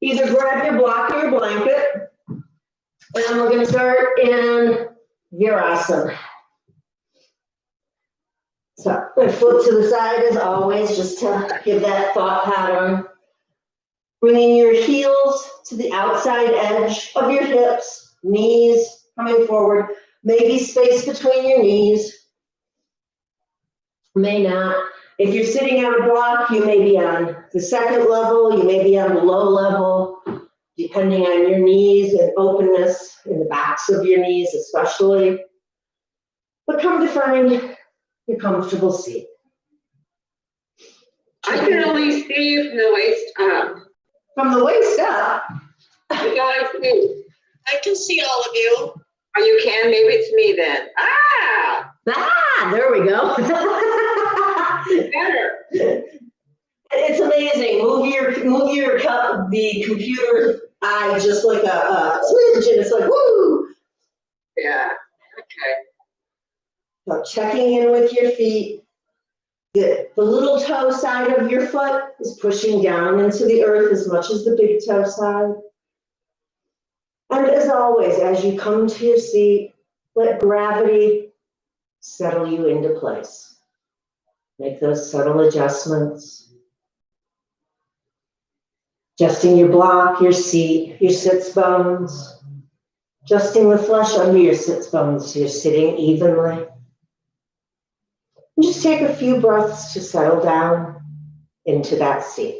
Either grab your block or your blanket, and we're going to start in myarasana. So we flip to the side as always, just to give that thought pattern. Bringing your heels to the outside edge of your hips, knees coming forward, maybe space between your knees, may not. If you're sitting on a block, you may be on the second level, you may be on the low level, depending on your knees and openness in the backs of your knees especially. But come to find your comfortable seat. I can only see you from the waist up. From the waist up? I can only see. I can see all of you. Oh, you can? Maybe it's me then. Ah! There we go. Better. It's amazing. Move your the computer eye just like a smidge, and it's like woo. Yeah. Okay. So checking in with your feet. The little toe side of your foot is pushing down into the earth as much as the big toe side. And as always, as you come to your seat, let gravity settle you into place. Make those subtle adjustments. Adjusting your block, your seat, your sits bones. Adjusting the flesh under your sits bones so you're sitting evenly. And just take a few breaths to settle down into that seat.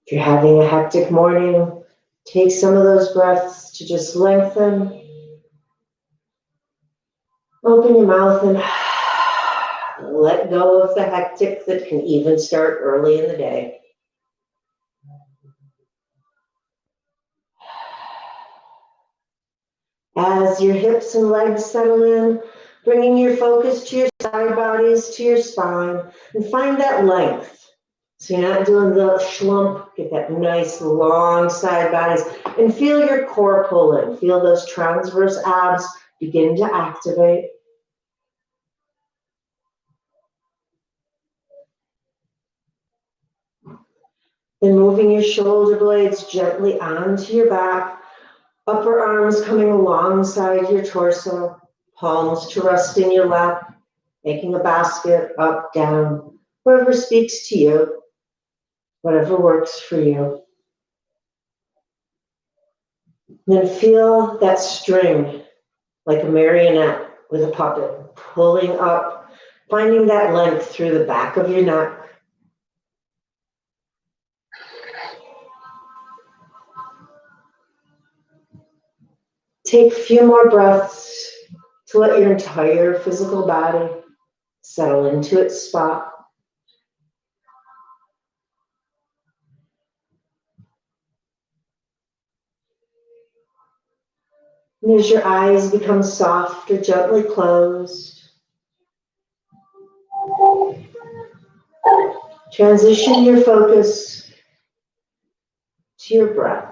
If you're having a hectic morning, take some of those breaths to just lengthen. Open your mouth and let go of the hectic that can even start early in the day. As your hips and legs settle in, bringing your focus to your side bodies, to your spine, and find that length. So you're not doing the schlump, get that nice long side bodies, and feel your core pull in. Feel those transverse abs begin to activate. Then moving your shoulder blades gently onto your back, upper arms coming alongside your torso, palms to rest in your lap, making a basket up, down, wherever speaks to you, whatever works for you. Then feel that string like a marionette with a puppet pulling up, finding that length through the back of your neck. Take a few more breaths to let your entire physical body settle into its spot. And as your eyes become soft or gently closed, transition your focus to your breath.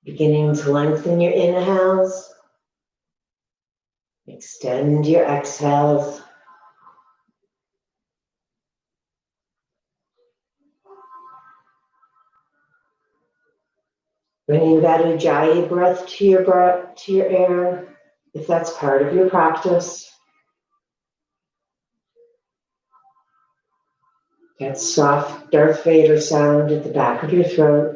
Beginning to lengthen your inhales, extend your exhales. Bringing that ujjayi breath to your air, if that's part of your practice. That soft Darth Vader sound at the back of your throat.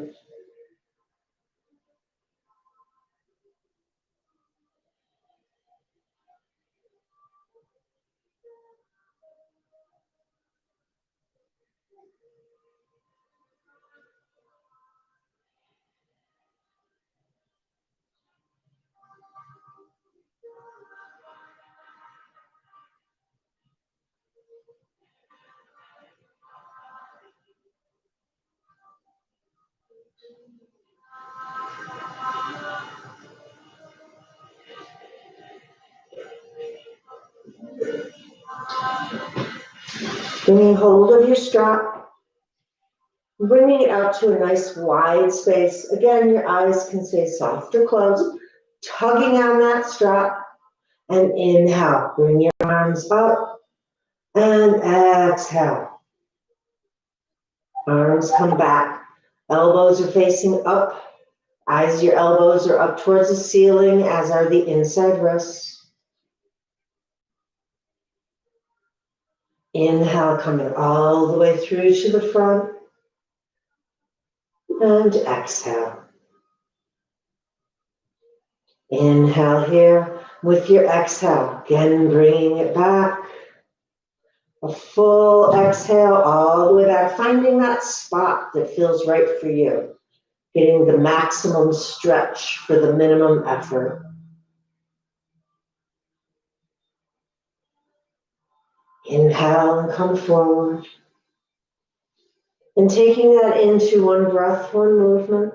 Bringing hold of your strap, bringing it out to a nice wide space. Again, your eyes can stay soft or closed, tugging on that strap And inhale, bring your arms up. And exhale. Arms come back. Elbows are facing up. Eyes of your elbows are up towards the ceiling, as are the inside wrists. Inhale, coming all the way through to the front. And exhale. Inhale here. With your exhale, again bringing it back. A full exhale all the way back, finding that spot that feels right for you. Getting the maximum stretch for the minimum effort. Inhale and come forward. And taking that into one breath, one movement.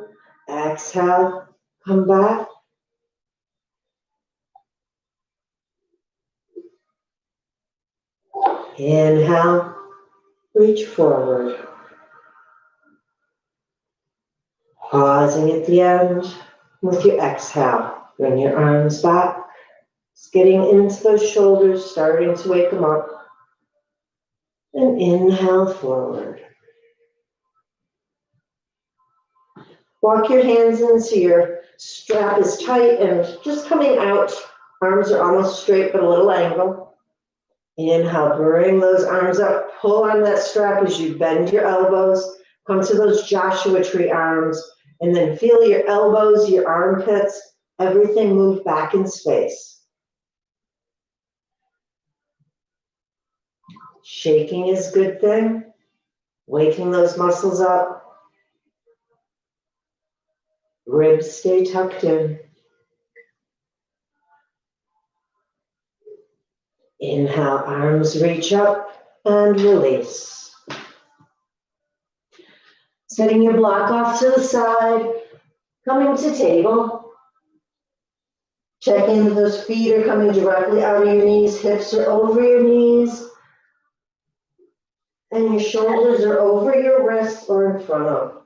Exhale, come back. Inhale, reach forward. Pausing at the end with your exhale. Bring your arms back. Just getting into those shoulders, starting to wake them up. And inhale forward. Walk your hands in so your strap is tight and just coming out. Arms are almost straight but a little angle. Inhale, bring those arms up. Pull on that strap as you bend your elbows. Come to those Joshua tree arms. And then feel your elbows, your armpits, everything move back in space. Shaking is a good thing. Waking those muscles up. Ribs stay tucked in. Inhale, arms reach up and release. Setting your block off to the side, coming to table. Checking if those feet are coming directly out of your knees, hips are over your knees, and your shoulders are over your wrists or in front of.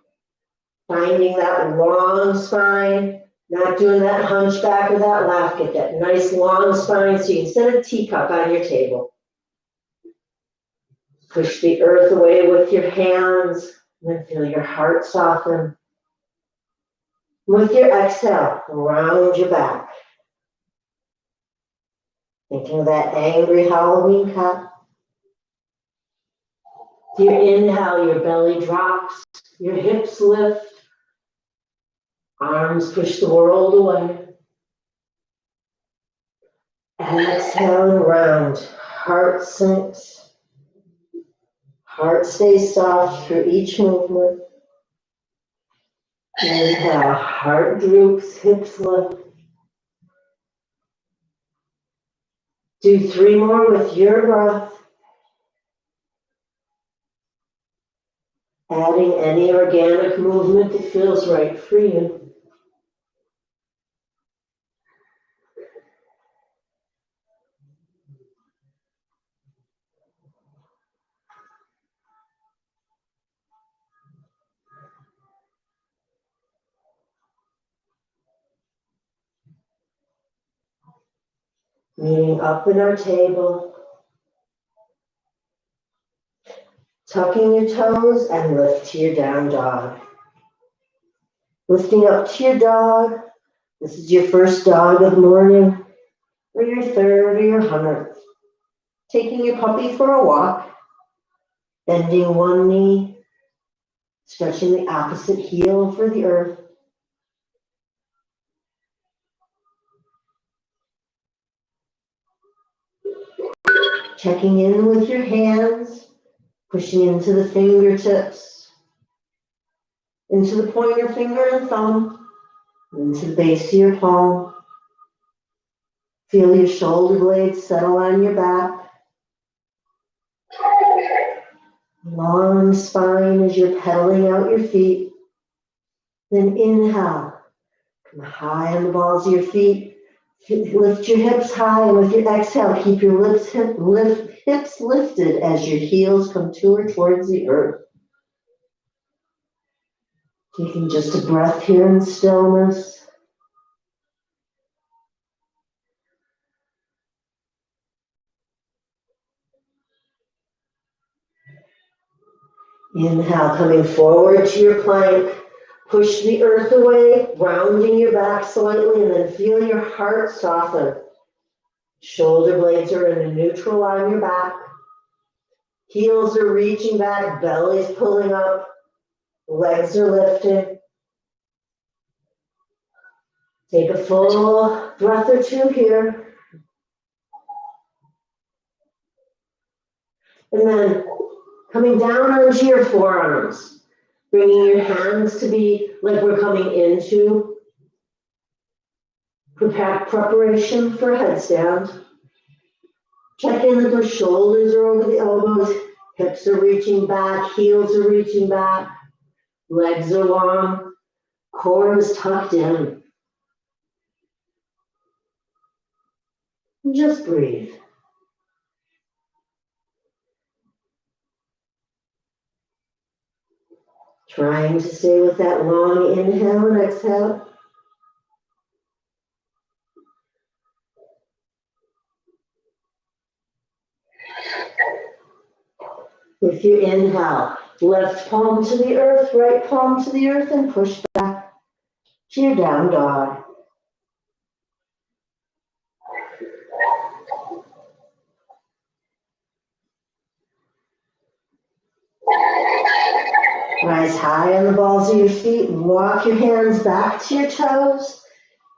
Finding that long spine, not doing that hunchback or that laugh. Get that nice long spine so you can set a teacup on your table. Push the earth away with your hands, and then feel your heart soften. With your exhale, round your back. Thinking of that angry Halloween cat. With your inhale, your belly drops, your hips lift, arms push the world away. Exhale and round, heart sinks. Heart stays soft through each movement. Inhale, heart droops, hips lift. Do 3 more with your breath. Adding any organic movement that feels right for you. Meeting up in our table. Tucking your toes and lift to your down dog. Lifting up to your dog. This is your first dog of the morning, or your third or your 100th. Taking your puppy for a walk. Bending one knee. Stretching the opposite heel for the earth. Checking in with your hands. Pushing into the fingertips. Into the pointer finger and thumb. Into the base of your palm. Feel your shoulder blades settle on your back. Long spine as you're pedaling out your feet. Then inhale. Come high on the balls of your feet. Lift your hips high, and with your exhale, keep your hips lifted as your heels come to or towards the earth. Taking just a breath here in stillness. Inhale, coming forward to your plank. Push the earth away, rounding your back slightly, and then feel your heart soften. Shoulder blades are in a neutral on your back. Heels are reaching back, belly's pulling up, legs are lifted. Take a full breath or two here. And then coming down onto your forearms, bringing your hands to be like we're coming into preparation for a headstand. Check in that the shoulders are over the elbows, hips are reaching back, heels are reaching back, legs are long, core is tucked in. And just breathe. Trying to stay with that long inhale and exhale. With your inhale, left palm to the earth, right palm to the earth, and push back to your down dog. Rise high on the balls of your feet and walk your hands back to your toes.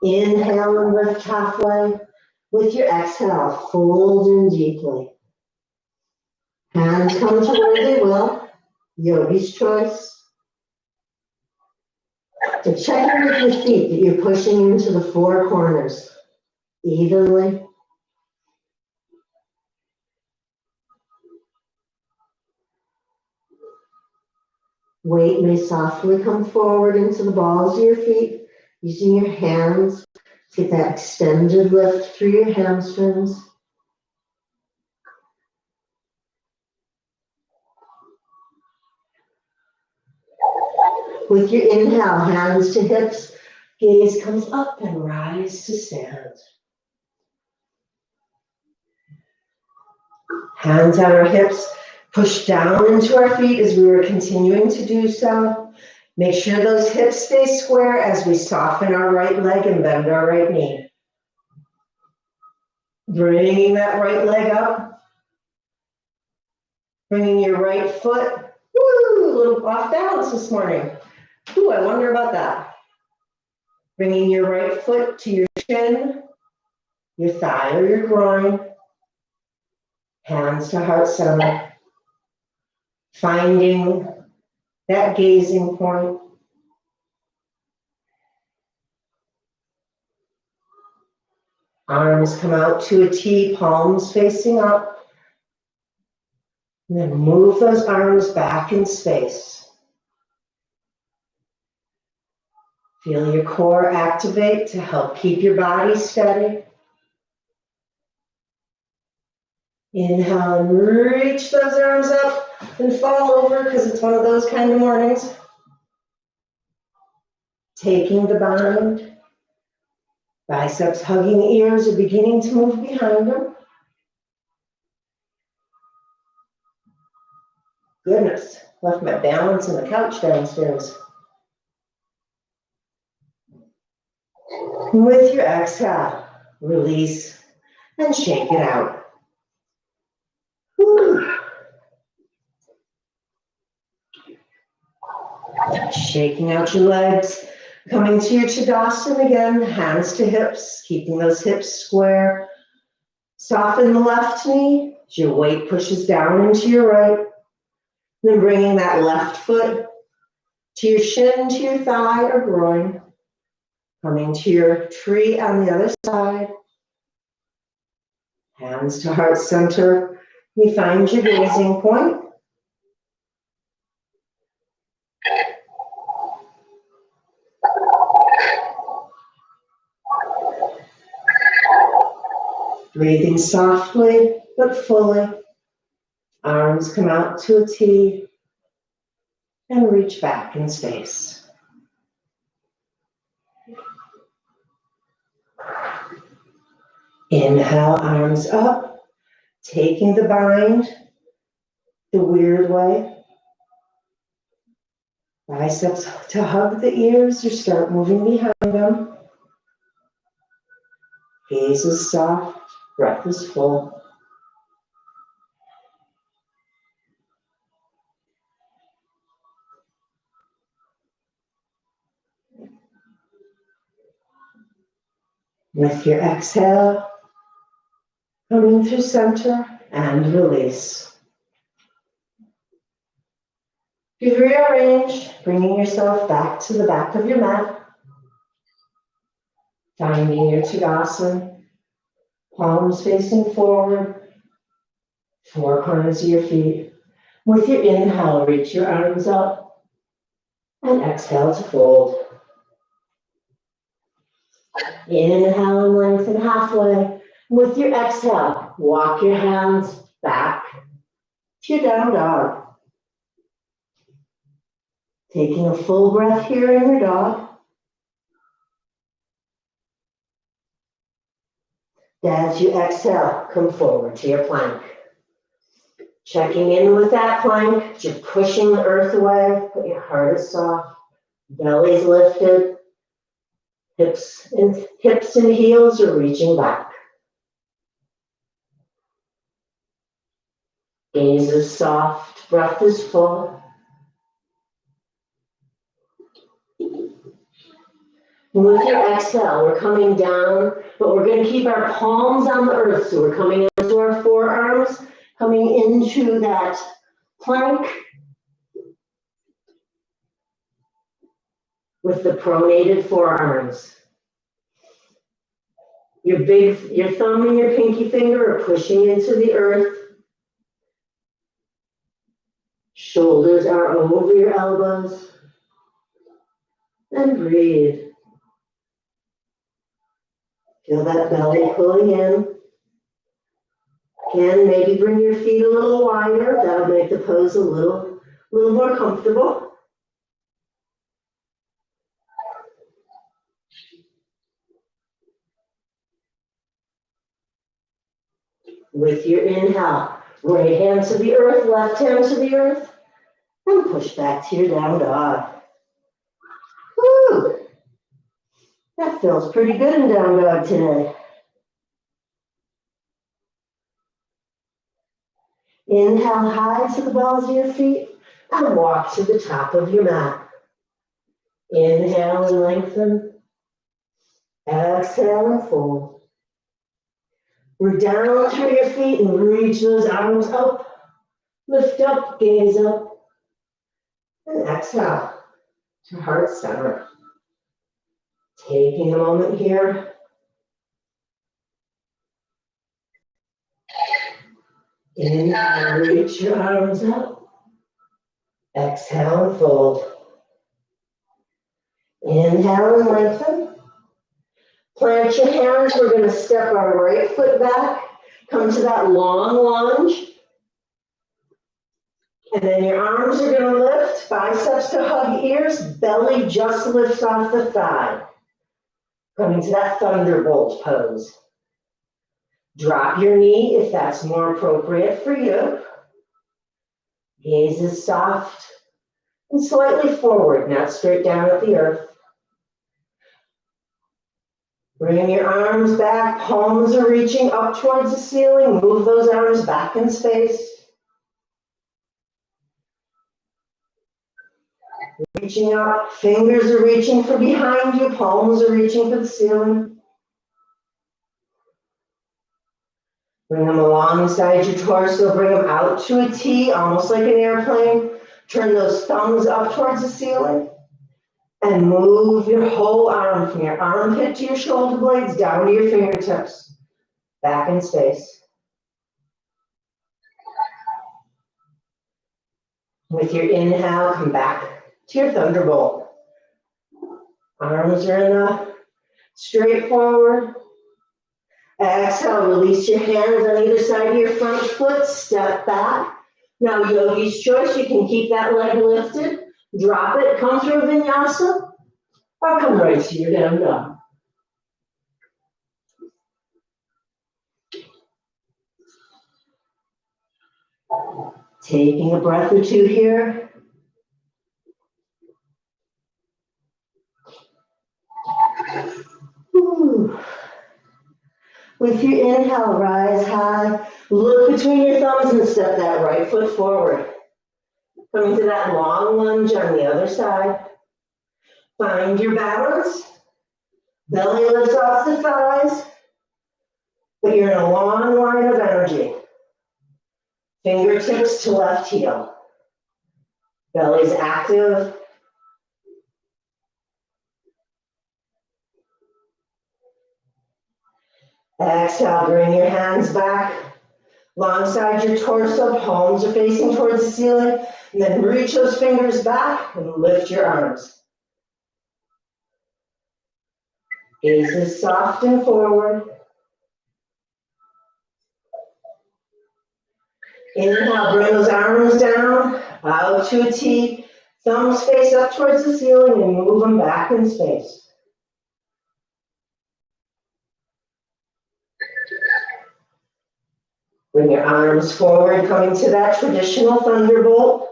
Inhale and lift halfway. With your exhale, fold in deeply. Hands come to where they will. Yogi's choice. And check in with your feet that you're pushing into the four corners evenly. Weight may softly come forward into the balls of your feet, using your hands to get that extended lift through your hamstrings. With your inhale, hands to hips, gaze comes up and rise to stand. Hands on our hips, push down into our feet as we were continuing to do so. Make sure those hips stay square as we soften our right leg and bend our right knee. Bringing that right leg up. Bringing your right foot, woo, a little off balance this morning. Ooh, I wonder about that. Bringing your right foot to your shin, your thigh or your groin. Hands to heart center. Finding that gazing point. Arms come out to a T, palms facing up. And then move those arms back in space. Feel your core activate to help keep your body steady. Inhale and reach those arms up and fall over because it's one of those kind of mornings. Taking the bind. Biceps hugging ears are beginning to move behind them. Goodness, left my balance in the couch downstairs. And with your exhale, release and shake it out. Whew. Shaking out your legs, coming to your Tadasana again, hands to hips, keeping those hips square. Soften the left knee as your weight pushes down into your right. Then bringing that left foot to your shin, to your thigh or groin. Coming to your tree on the other side. Hands to heart center. You find your gazing point. Breathing softly but fully. Arms come out to a T and reach back in space. Inhale, arms up, taking the bind the weird way. Biceps to hug the ears or start moving behind them. Gaze is soft, breath is full. With your exhale, coming through center and release. You've rearranged, bringing yourself back to the back of your mat. Finding your Tadasana, palms facing forward, four corners of your feet. With your inhale, reach your arms up, and exhale to fold. Inhale and lengthen halfway. With your exhale, walk your hands back to your down dog. Taking a full breath here in your dog. As you exhale, come forward to your plank. Checking in with that plank, you're pushing the earth away, but your heart is soft, belly's lifted, hips and heels are reaching back. Gaze is soft, breath is full. And with your exhale, we're coming down, but we're going to keep our palms on the earth. So we're coming into our forearms, coming into that plank with the pronated forearms. Your thumb and your pinky finger are pushing into the earth. Shoulders are over your elbows. And breathe. Feel that belly pulling in. Again, maybe bring your feet a little wider. That'll make the pose a little more comfortable. With your inhale, right hand to the earth, left hand to the earth, and push back to your down dog. Woo! That feels pretty good in down dog today. Inhale high to the balls of your feet and walk to the top of your mat. Inhale and lengthen. Exhale and fold. We're down through your feet and reach those arms up. Lift up, gaze up. And exhale to heart center. Taking a moment here. Inhale, reach your arms up. Exhale and fold. Inhale and lengthen. Plant your hands. We're going to step our right foot back. Come to that long lunge. And then your arms are going to lift. Biceps to hug ears. Belly just lifts off the thigh. Coming to that thunderbolt pose. Drop your knee if that's more appropriate for you. Gaze is soft and slightly forward, not straight down at the earth. Bring your arms back, palms are reaching up towards the ceiling. Move those arms back in space. Reaching up, fingers are reaching for behind you, palms are reaching for the ceiling. Bring them alongside your torso, bring them out to a T, almost like an airplane. Turn those thumbs up towards the ceiling. And move your whole arm from your armpit to your shoulder blades, down to your fingertips. Back in space. With your inhale, come back to your thunderbolt. Arms are in a straight forward. Exhale, release your hands on either side of your front foot, step back. Now, yogi's choice, you can keep that leg lifted, drop it, come through vinyasa, or come right to your down dog. Taking a breath or two here. With your inhale, rise high. Look between your thumbs and step that right foot forward. Coming to that long lunge on the other side. Find your balance. Belly lifts off the thighs. But you're in a long line of energy. Fingertips to left heel. Belly's active. Exhale, bring your hands back alongside your torso. Palms are facing towards the ceiling. And then reach those fingers back and lift your arms. Gaze is soft and forward. Inhale, bring those arms down, out to a T. Thumbs face up towards the ceiling and move them back in space. Bring your arms forward, coming to that traditional thunderbolt.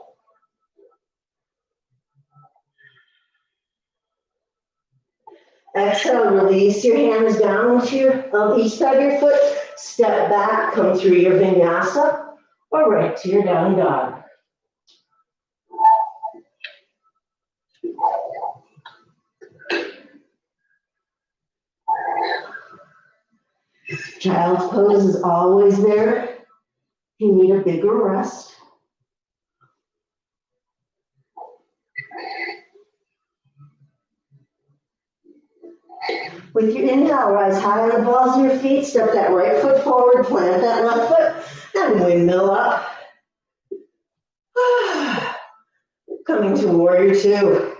Exhale, release your hands down to on each side of your foot. Step back, come through your vinyasa, or right to your down dog. Child's pose is always there. If you need a bigger rest. With your inhale, rise high on the balls of your feet. Step that right foot forward, plant that left foot, and windmill up. Coming to warrior two.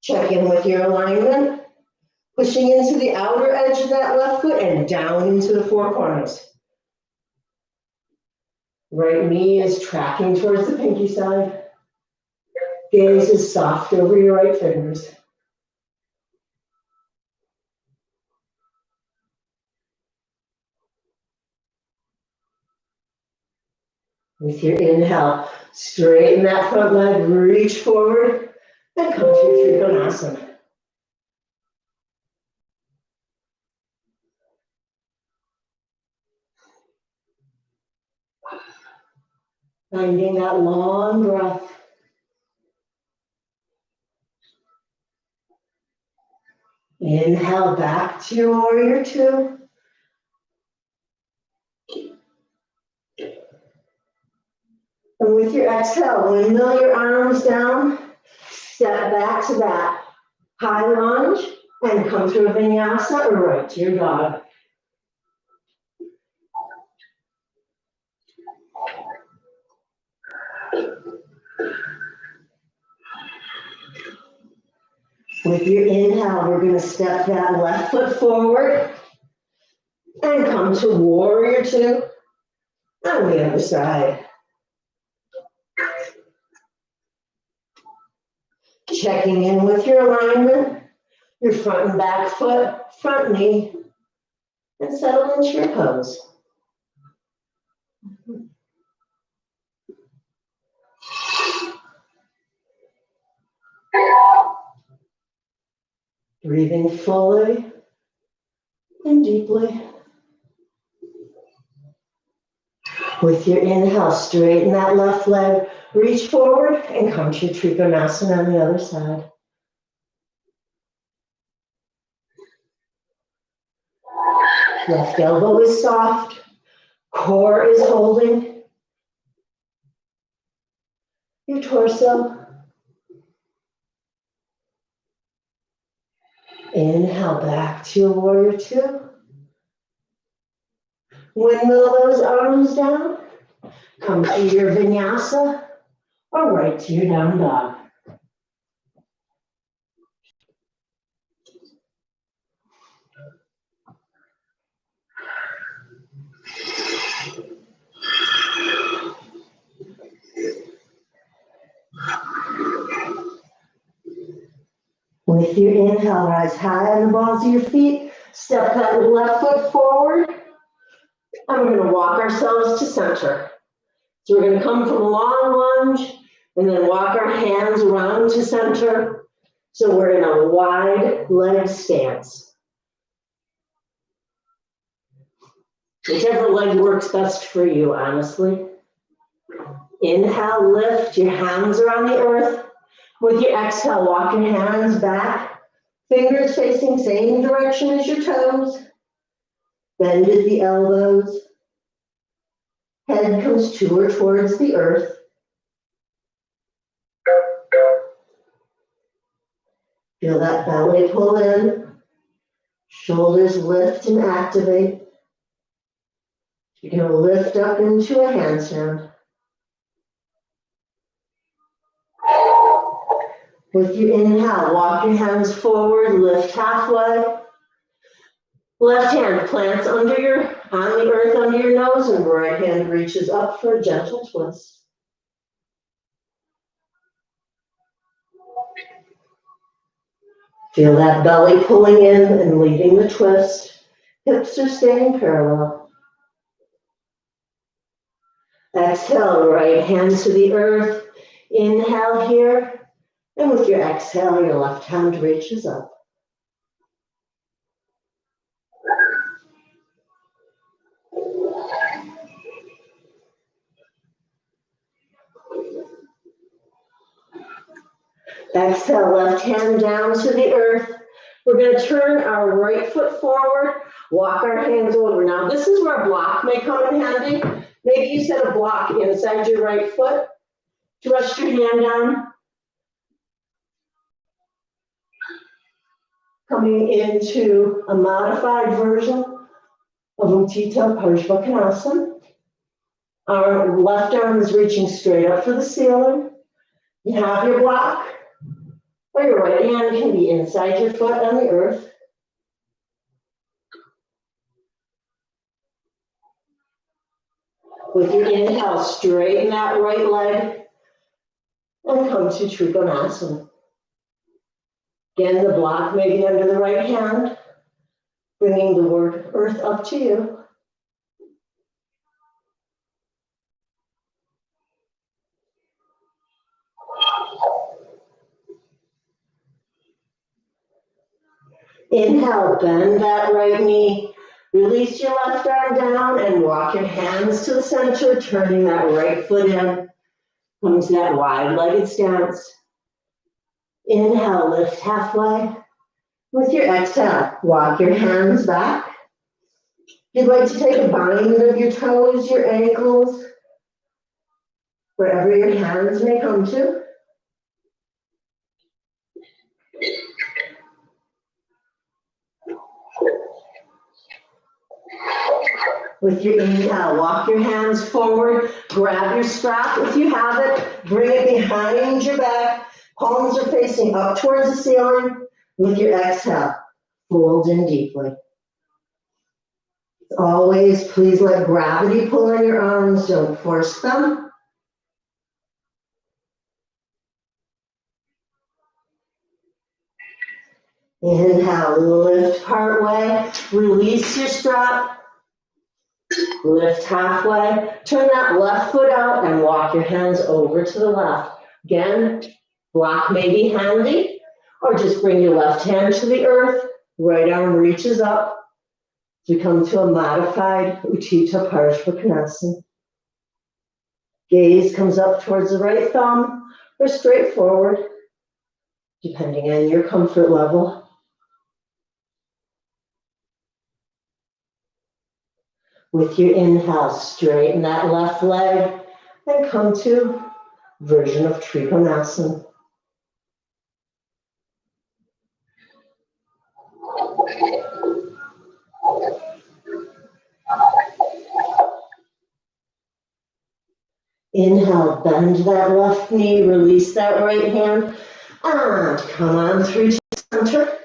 Check in with your alignment. Pushing into the outer edge of that left foot and down into the four corners. Right knee is tracking towards the pinky side. Gaze is soft over your right fingers. With your inhale, straighten that front leg, reach forward, and come to your Trikonasana. Finding that long breath. Inhale back to your warrior two. And with your exhale, windmill your arms down, step back to that high lunge, and come through a vinyasa or right to your dog. With your inhale, we're going to step that left foot forward and come to warrior two on the other side. Checking in with your alignment, your front and back foot, front knee, and settle into your pose. Breathing fully and deeply. With your inhale, straighten that left leg, reach forward and come to your Trikonasana on the other side. Left elbow is soft, core is holding. Your torso. Inhale back to your warrior two. Windmill those arms down. Come to your vinyasa or right to your down dog. With your inhale, rise high on the balls of your feet. Step that left foot forward. And we're going to walk ourselves to center. So we're going to come from a long lunge and then walk our hands around to center. So we're in a wide leg stance. Whichever leg works best for you, honestly. Inhale, lift, your hands are on the earth. With your exhale, walk your hands back. Fingers facing same direction as your toes. Bend at the elbows. Head comes to or towards the earth. Feel that belly pull in. Shoulders lift and activate. You're going to lift up into a handstand. With your inhale, walk your hands forward, lift halfway. Left hand plants on the earth under your nose, and right hand reaches up for a gentle twist. Feel that belly pulling in and leading the twist. Hips are staying parallel. Exhale, right hand to the earth. Inhale here. And with your exhale, your left hand reaches up. Exhale, left hand down to the earth. We're going to turn our right foot forward, walk our hands over. Now, this is where a block may come in handy. Maybe you set a block inside your right foot to rest your hand down. Coming into a modified version of Utthita Parshvakonasana. Our left arm is reaching straight up for the ceiling. You have your block, or your right hand can be inside your foot on the earth. With your inhale, straighten that right leg and come to Trikonasana. Again, the block may be under the right hand, bringing the earth up to you. Inhale, bend that right knee. Release your left arm down and walk your hands to the center, turning that right foot in. Come to that wide-legged stance. Inhale, lift halfway. With your exhale, walk your hands back. If you'd like to take a bind of your toes, your ankles, wherever your hands may come to. With your inhale, walk your hands forward, grab your strap if you have it, bring it behind your back, palms are facing up towards the ceiling. With your exhale, fold in deeply. Always, please let gravity pull in your arms, don't force them. Inhale, lift part way, release your strap. Lift halfway, turn that left foot out and walk your hands over to the left. Again, block may be handy, or just bring your left hand to the earth, right arm reaches up to come to a modified Utthita Parshvakonasana. Gaze comes up towards the right thumb or straight forward, depending on your comfort level. With your inhale, straighten that left leg and come to version of Trikonasana. Inhale, bend that left knee, release that right hand, and come on through to the center.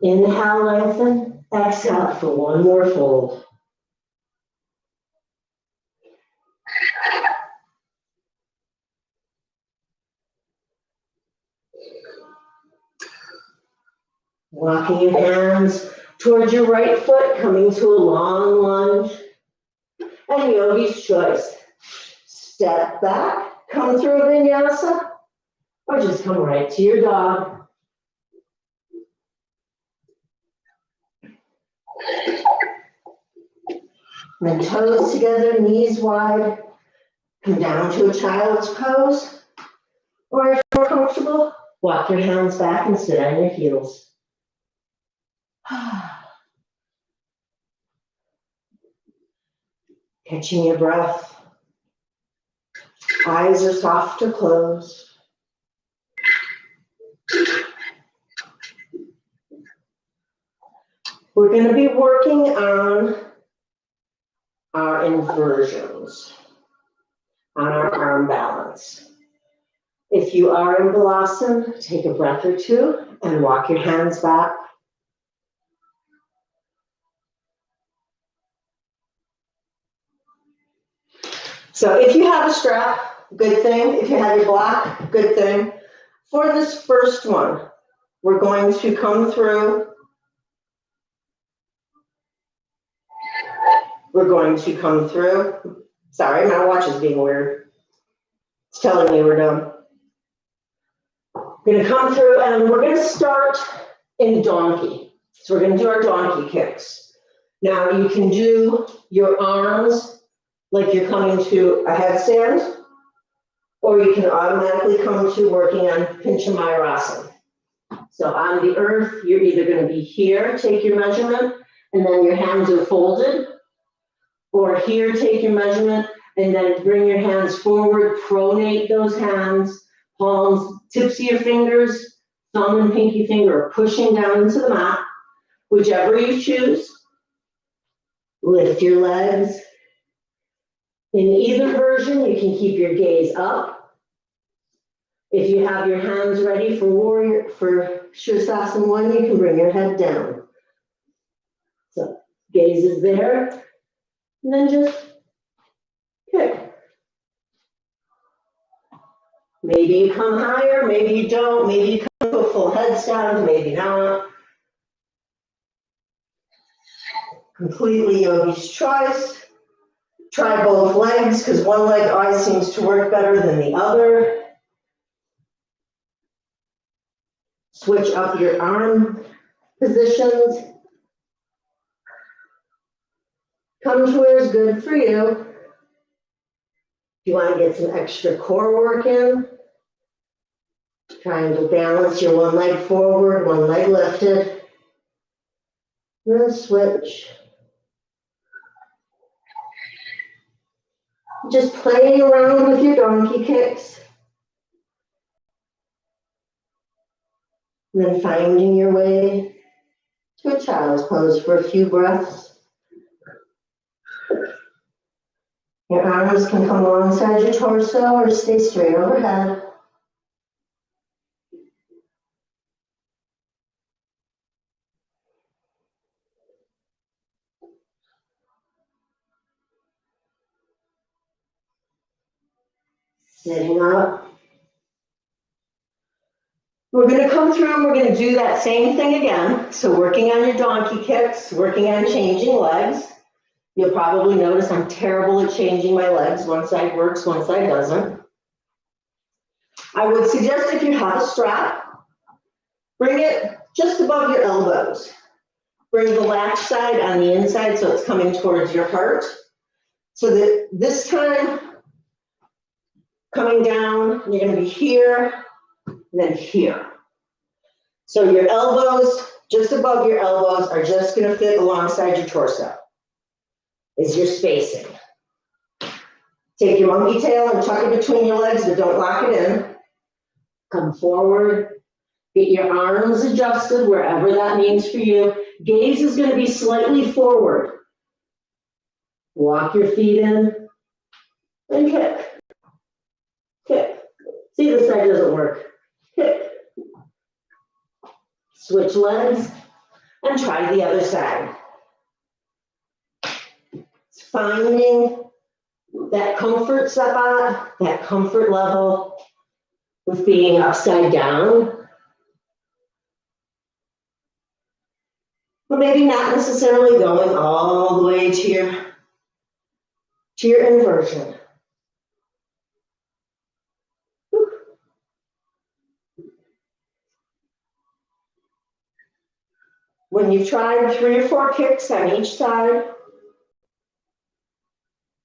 Inhale, lengthen, exhale for one more fold. Walking your hands towards your right foot, coming to a long lunge. And yogi's choice. Step back, come through vinyasa, or just come right to your dog. Then toes together, knees wide. Come down to a child's pose. Or if you're comfortable, walk your hands back and sit on your heels. Catching your breath. Eyes are soft to close. We're going to be working on our inversions, on our arm balance. If you are in Balasana, take a breath or two and walk your hands back. So if you have a strap, good thing. If you have your block, good thing. For this first one, we're going to come through. We're going to come through. Sorry, my watch is being weird. It's telling me we're done. We're going to come through and we're going to start in donkey. So we're going to do our donkey kicks. Now you can do your arms like you're coming to a headstand, or you can automatically come to working on pincha myarasana. So on the earth, you're either going to be here, take your measurement, and then your hands are folded, or here, take your measurement, and then bring your hands forward, pronate those hands, palms, tips of your fingers, thumb and pinky finger are pushing down into the mat, whichever you choose. Lift your legs. In either version, you can keep your gaze up. If you have your hands ready for Shirsasana 1, you can bring your head down. So gaze is there, and then just kick. Maybe you come higher, maybe you don't, maybe you come to a full headstand, maybe not. Completely yogi's choice. Try both legs, because one leg always seems to work better than the other. Switch up your arm positions. Come to where is good for you. If you want to get some extra core work in, trying to balance your one leg forward, one leg lifted. Then switch. Just playing around with your donkey kicks. And then finding your way to a child's pose for a few breaths. Your arms can come alongside your torso or stay straight overhead. Sitting up. We're going to come through and we're going to do that same thing again. So working on your donkey kicks, working on changing legs. You'll probably notice I'm terrible at changing my legs. One side works, one side doesn't. I would suggest if you have a strap, bring it just above your elbows. Bring the latch side on the inside so it's coming towards your heart. So that this time, coming down, you're going to be here, and then here. So your elbows, just above your elbows, are just going to fit alongside your torso. Is your spacing. Take your monkey tail and tuck it between your legs, but don't lock it in. Come forward. Get your arms adjusted wherever that means for you. Gaze is going to be slightly forward. Walk your feet in and kick. Kick. See, this side doesn't work. Kick. Switch legs and try the other side. Finding that comfort spot, that comfort level with being upside down. But maybe not necessarily going all the way to your inversion. When you've tried 3 or 4 kicks on each side,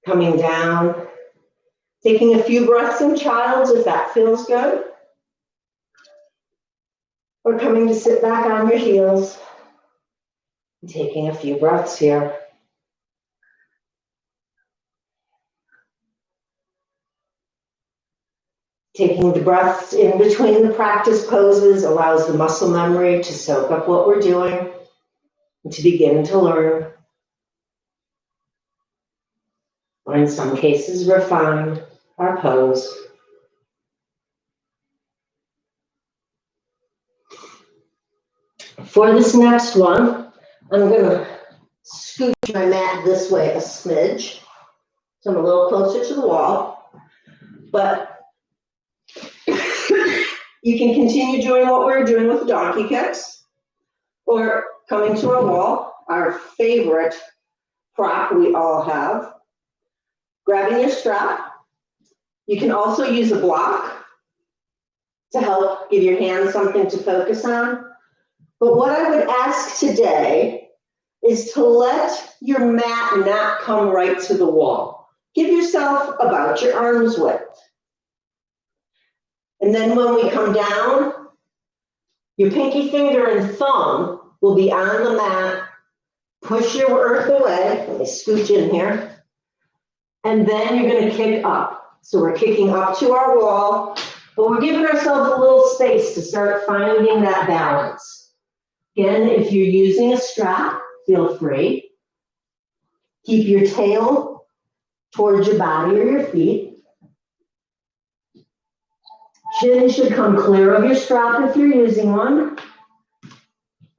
Coming down, taking a few breaths in child's if that feels good. Or coming to sit back on your heels, and taking a few breaths here. Taking the breaths in between the practice poses allows the muscle memory to soak up what we're doing and to begin to learn, or in some cases refine our pose. For this next one, I'm going to scoot my mat this way a smidge, so I'm a little closer to the wall, but you can continue doing what we're doing with the donkey kicks, or coming to our wall, our favorite prop we all have. Grabbing your strap. You can also use a block to help give your hands something to focus on. But what I would ask today is to let your mat not come right to the wall. Give yourself about your arm's width. And then when we come down, your pinky finger and thumb will be on the mat. Push your earth away. Let me scooch in here. And then you're going to kick up. So we're kicking up to our wall, but we're giving ourselves a little space to start finding that balance. Again, if you're using a strap, feel free. Keep your tail towards your body or your feet. Chin should come clear of your strap if you're using one.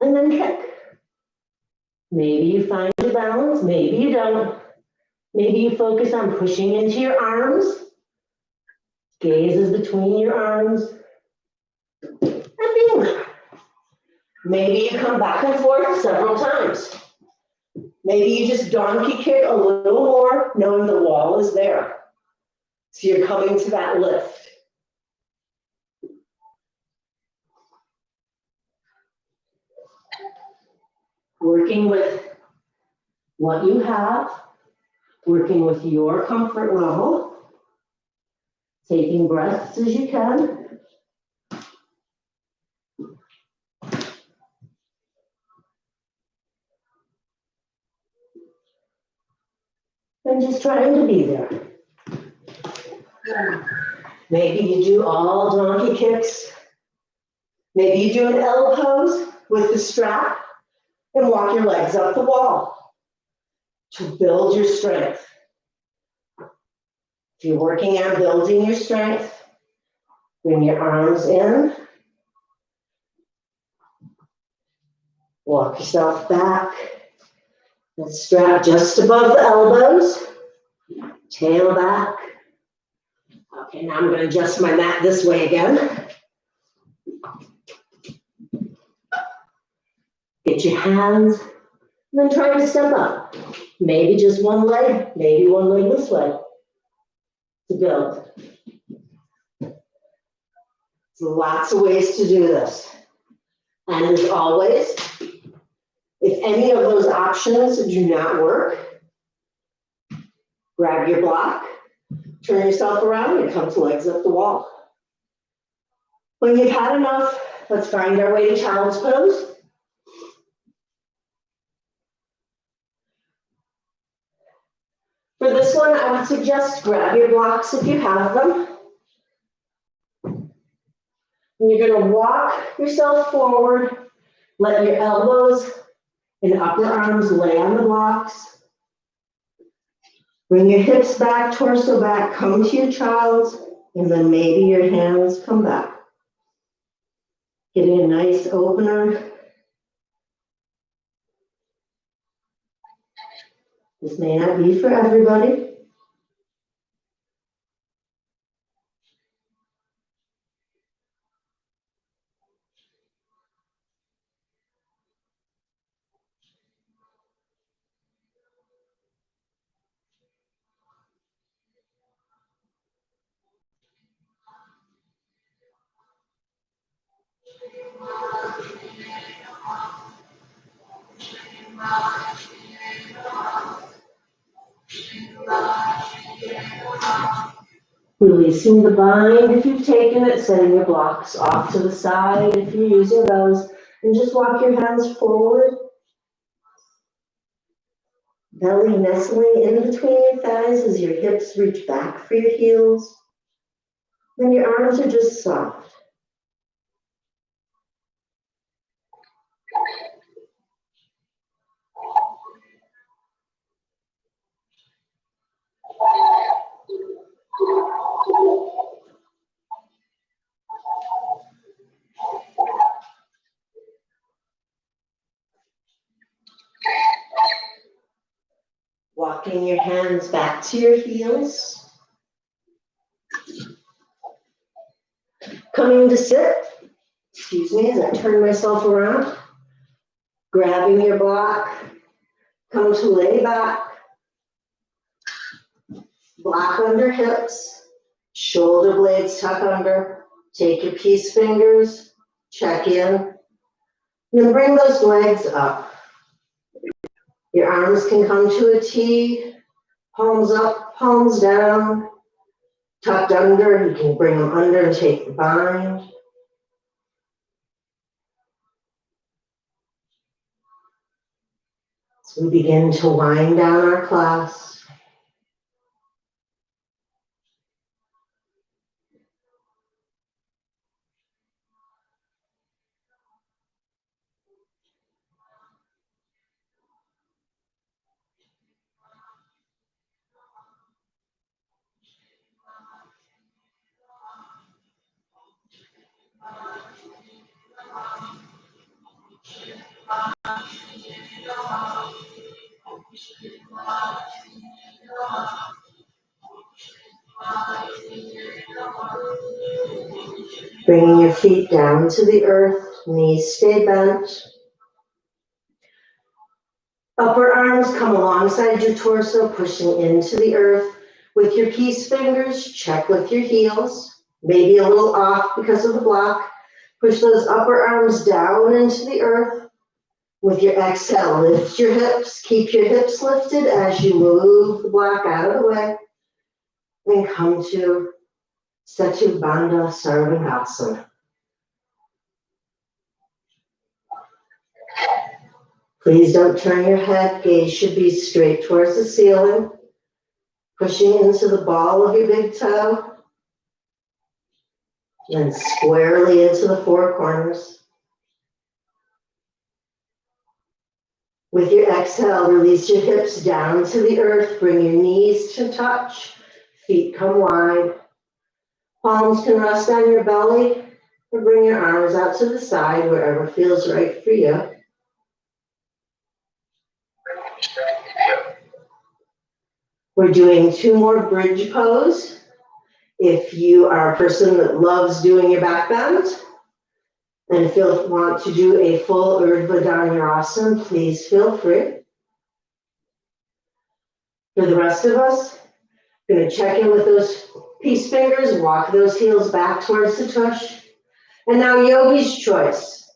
And then kick. Maybe you find your balance, maybe you don't. Maybe you focus on pushing into your arms. Gaze is between your arms. And being there. Maybe you come back and forth several times. Maybe you just donkey kick a little more, knowing the wall is there. So you're coming to that lift. Working with what you have, working with your comfort level, taking breaths as you can. And just trying to be there. Maybe you do all donkey kicks. Maybe you do an L pose with the strap and walk your legs up the wall to build your strength. If you're working on building your strength, bring your arms in. Walk yourself back. Let's strap just above the elbows. Tail back. Okay, now I'm going to adjust my mat this way again. Get your hands, and then try to step up. Maybe just one leg, maybe one leg this way to build. There's lots of ways to do this. And as always, if any of those options do not work, grab your block, turn yourself around, and come to legs up the wall. When you've had enough, let's find our way to child's pose. For this one, I would suggest grab your blocks if you have them. And you're going to walk yourself forward, let your elbows and upper arms lay on the blocks. Bring your hips back, torso back, come to your child's, and then maybe your hands come back. Getting a nice opener. This may not be for everybody. Releasing the bind if you've taken it, setting your blocks off to the side if you're using those, and just walk your hands forward. Belly nestling in between your thighs as your hips reach back for your heels. Then your arms are just soft. Walking your hands back to your heels. Coming to sit, excuse me, as I turn myself around. Grabbing your block, come to lay back. Block under hips, shoulder blades tuck under. Take your peace fingers, check in. Then bring those legs up. Your arms can come to a T, palms up, palms down, tucked under. You can bring them under and take the bind. So we begin to wind down our class. Bringing your feet down to the earth, knees stay bent. Upper arms come alongside your torso, pushing into the earth. With your peace fingers, check with your heels, maybe a little off because of the block. Push those upper arms down into the earth. With your exhale, lift your hips. Keep your hips lifted as you move the block out of the way. And come to Setu Bandha Sarvangasana. Please don't turn your head. Gaze should be straight towards the ceiling. Pushing into the ball of your big toe. Then squarely into the four corners. With your exhale, release your hips down to the earth. Bring your knees to touch. Feet come wide. Palms can rest on your belly. Or bring your arms out to the side, wherever feels right for you. We're doing 2 more bridge pose. If you are a person that loves doing your back bend and want to do a full Urdhva Dhanurasana, please feel free. For the rest of us, I'm going to check in with those peace fingers, walk those heels back towards the tush. And now yogi's choice.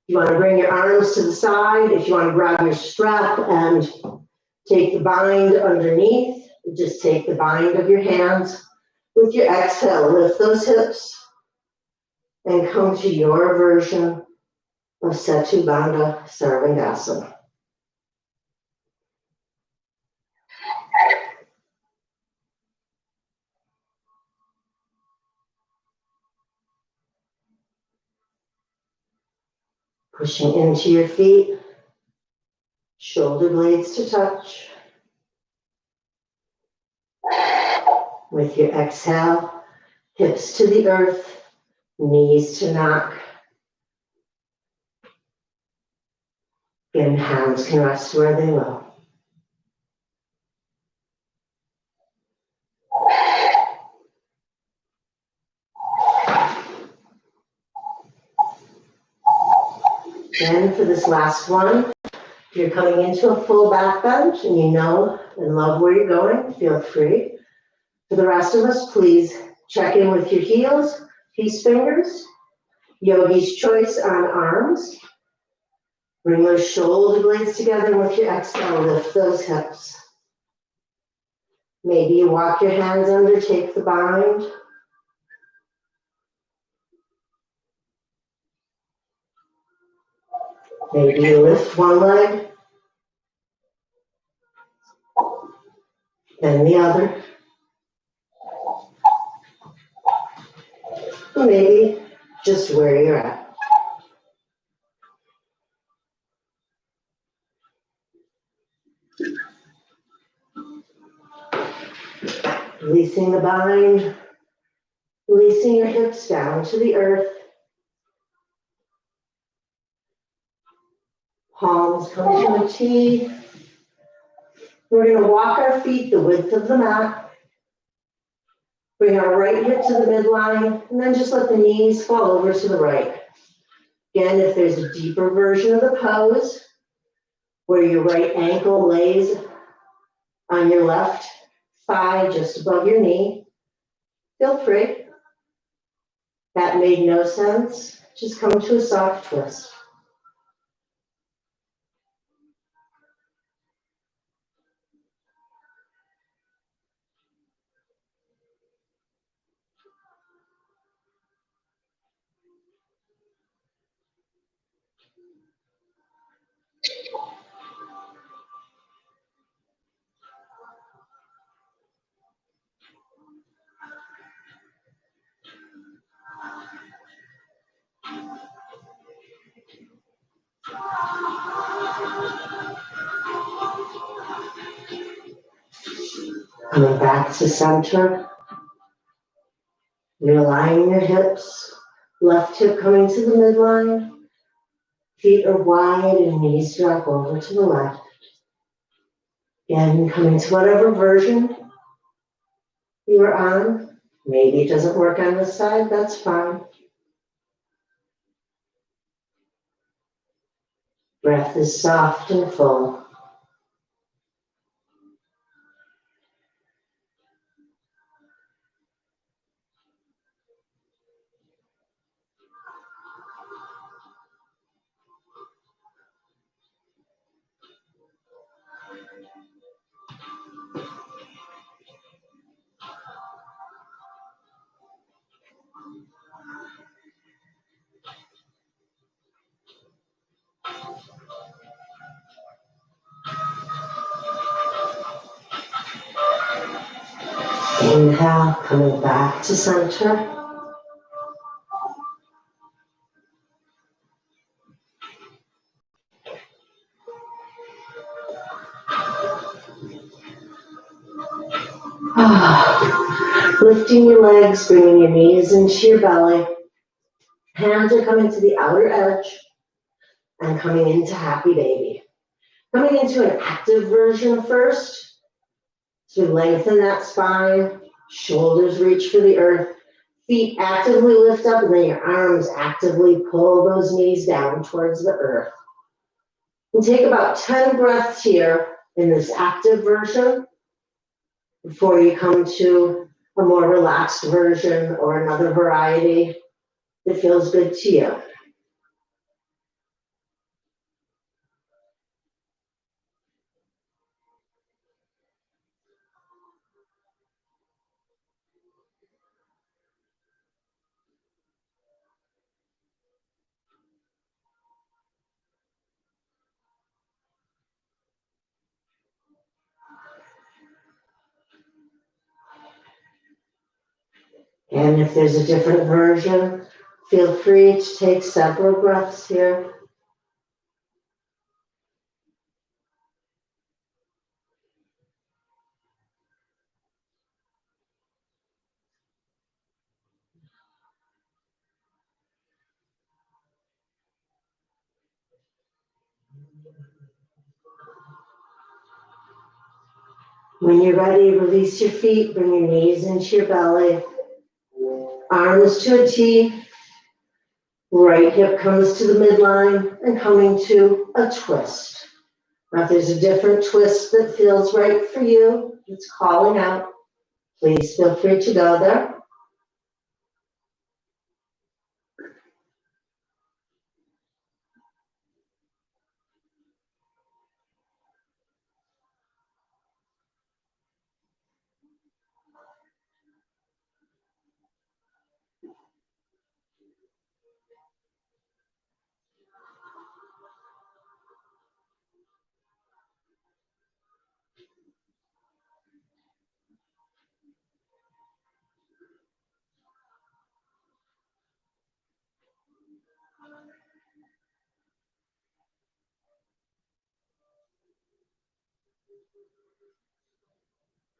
You want to bring your arms to the side. If you want to grab your strap and take the bind underneath, just take the bind of your hands. With your exhale, lift those hips and come to your version of Setu Bandha Sarvangasana. Pushing into your feet, shoulder blades to touch. With your exhale, hips to the earth, knees to knock. Again, hands can rest where they will. Then for this last one, if you're coming into a full back bend and you know and love where you're going, feel free. For the rest of us, please check in with your heels, peace fingers, yogi's choice on arms. Bring those shoulder blades together, and with your exhale, lift those hips. Maybe you walk your hands under, take the bind. Maybe you lift one leg, then the other. Or maybe just where you're at. Releasing the bind, releasing your hips down to the earth. Palms come to a T. We're going to walk our feet the width of the mat. Bring our right hip to the midline, and then just let the knees fall over to the right. Again, if there's a deeper version of the pose, where your right ankle lays on your left thigh just above your knee, feel free. That made no sense. Just come to a soft twist. Coming back to center. Realigning your hips. Left hip coming to the midline. Feet are wide and knees drop over to the left. Again, coming to whatever version you are on. Maybe it doesn't work on this side, that's fine. Breath is soft and full. Inhale, coming back to center. Lifting your legs, bringing your knees into your belly. Hands are coming to the outer edge and coming into happy baby. Coming into an active version first. So lengthen that spine, shoulders reach for the earth, feet actively lift up, and then your arms actively pull those knees down towards the earth. And take about 10 breaths here in this active version before you come to a more relaxed version or another variety that feels good to you. And if there's a different version, feel free to take several breaths here. When you're ready, release your feet, bring your knees into your belly, arms to a T, right hip comes to the midline and coming to a twist. Now, if there's a different twist that feels right for you, it's calling out, please feel free to go there.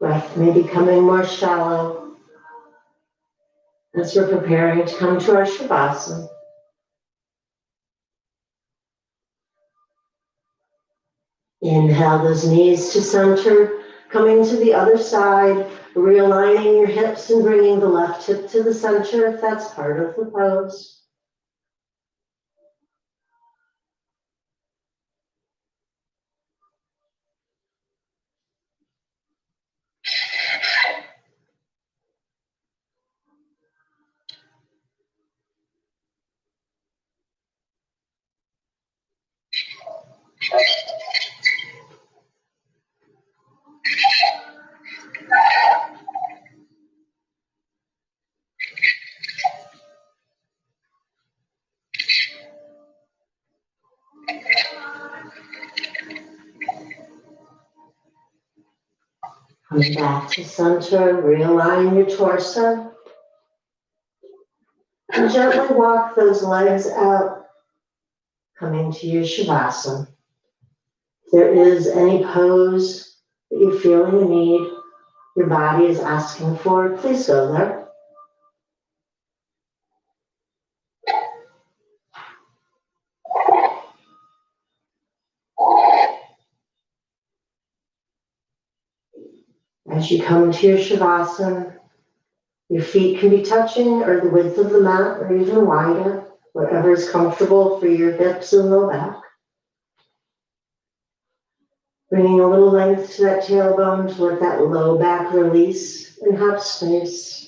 Breath may be becoming more shallow as we're preparing to come to our Shavasana. Inhale those knees to center, coming to the other side, realigning your hips and bringing the left hip to the center if that's part of the pose. Come back to center, realign your torso, and gently walk those legs out, coming to your Shavasana. If there is any pose that you're feeling the need, your body is asking for, please go there. As you come to your Shavasana, your feet can be touching or the width of the mat or even wider, whatever is comfortable for your hips and low back. Bringing a little length to that tailbone to let that low back release and have space.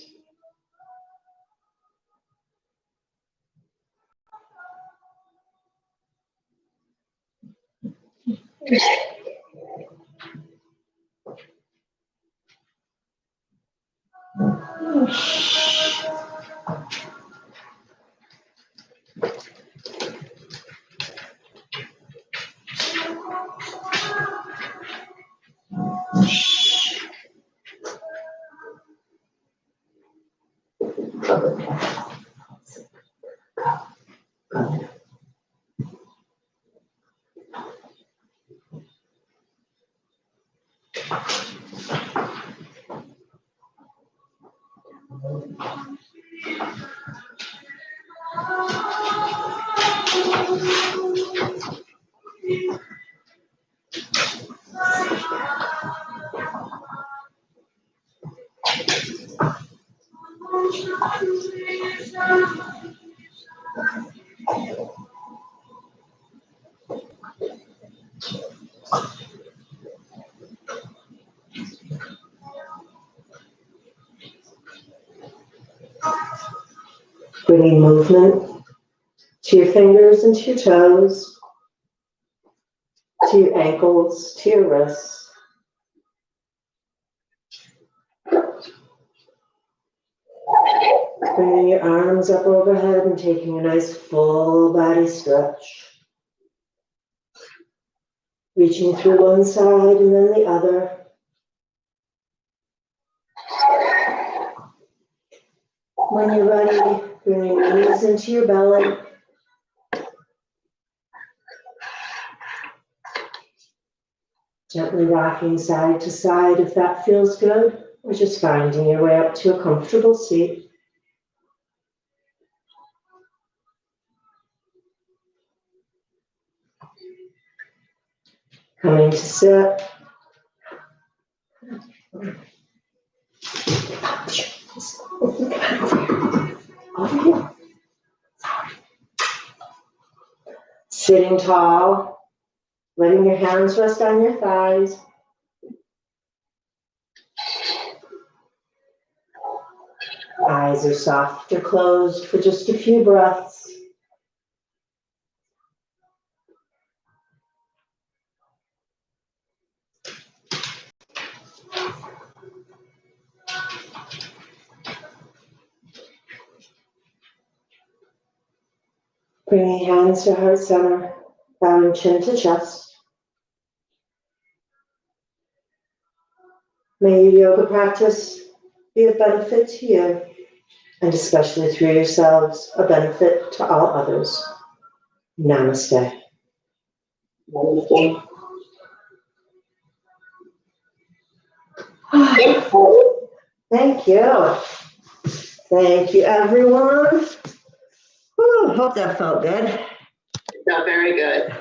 Bringing movement to your fingers and to your toes, to your ankles, to your wrists. Bringing your arms up overhead and taking a nice full body stretch. Reaching through one side and then the other. When you're ready, bring your knees into your belly. Gently rocking side to side if that feels good, or just finding your way up to a comfortable seat. Coming to sit. Over here. Sitting tall, letting your hands rest on your thighs. Eyes are soft or closed for just a few breaths. Bringing hands to heart center, bowing chin to chest. May your yoga practice be of benefit to you, and especially through yourselves, a benefit to all others. Namaste. Namaste. Thank you. Thank you, everyone. Whew, hope that felt good. It felt very good.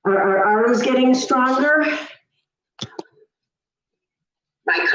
Are our arms getting stronger? My